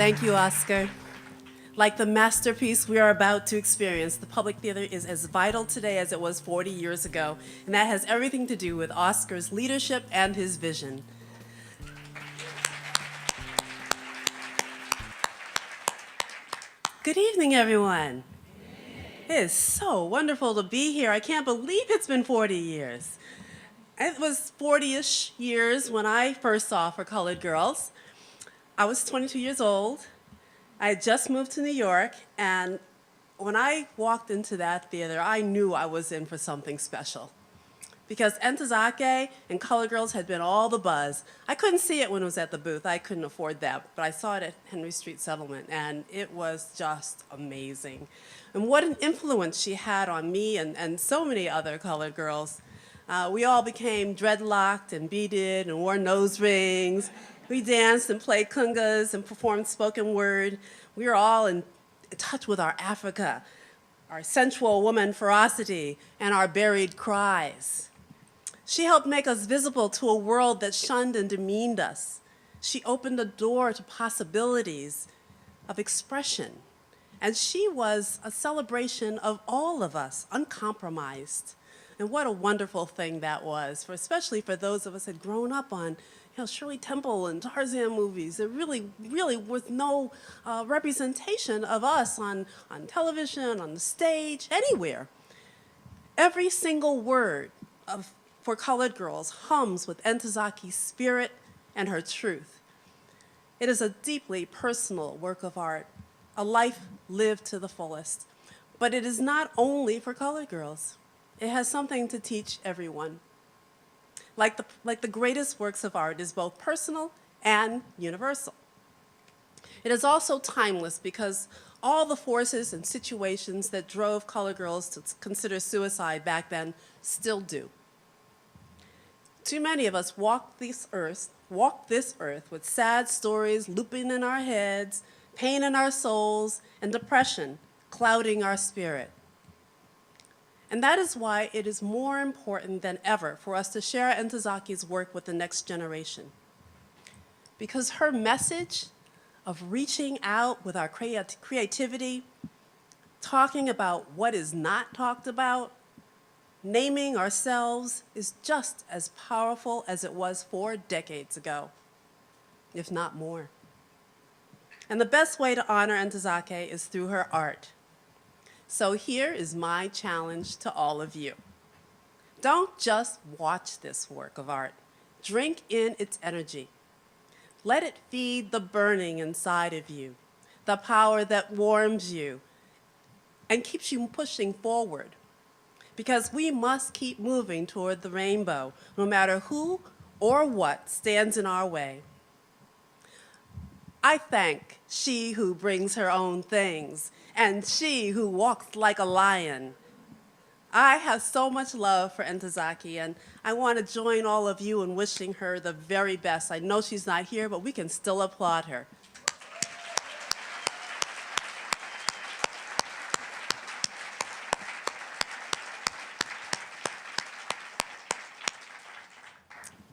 Thank you, Oscar. Like the masterpiece we are about to experience, the public theater is as vital today as it was 40 years ago, and that has everything to do with Oscar's leadership and his vision. Good evening, everyone. It is so wonderful to be here. I can't believe it's been 40 years. It was 40-ish years when I first saw For Colored Girls. I was 22 years old. I had just moved to New York, and when I walked into that theater, I knew I was in for something special. Because Ntozake and Colored Girls had been all the buzz. I couldn't see it when it was at the booth. I couldn't afford that, but I saw it at Henry Street Settlement, and it was just amazing. And what an influence she had on me and so many other colored girls. We all became dreadlocked and beaded and wore nose rings. We danced and played congas and performed spoken word. We were all in touch with our Africa, our sensual woman ferocity, and our buried cries. She helped make us visible to a world that shunned and demeaned us. She opened the door to possibilities of expression. And she was a celebration of all of us, uncompromised. And what a wonderful thing that was, especially for those of us who had grown up on Shirley Temple and Tarzan movies. There really was no representation of us on television, on the stage, anywhere. Every single word of For Colored Girls hums with Ntozake's spirit and her truth. It is a deeply personal work of art, a life lived to the fullest. But it is not only for colored girls. It has something to teach everyone. Like the greatest works of art is both personal and universal. It is also timeless because all the forces and situations that drove colored girls to consider suicide back then still do. Too many of us walk this earth with sad stories looping in our heads, pain in our souls, and depression clouding our spirit. And that is why it is more important than ever for us to share Ntozake's work with the next generation. Because her message of reaching out with our creativity, talking about what is not talked about, naming ourselves is just as powerful as it was 4 decades ago, if not more. And the best way to honor Ntozake is through her art. So here is my challenge to all of you. Don't just watch this work of art. Drink in its energy. Let it feed the burning inside of you, the power that warms you and keeps you pushing forward. Because we must keep moving toward the rainbow, no matter who or what stands in our way. I thank she who brings her own things and she who walks like a lion. I have so much love for Ntozake, and I want to join all of you in wishing her the very best. I know she's not here, but we can still applaud her.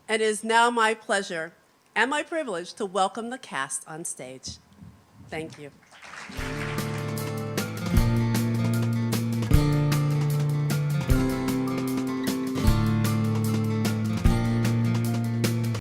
And it is now my pleasure and my privilege to welcome the cast on stage. Thank you.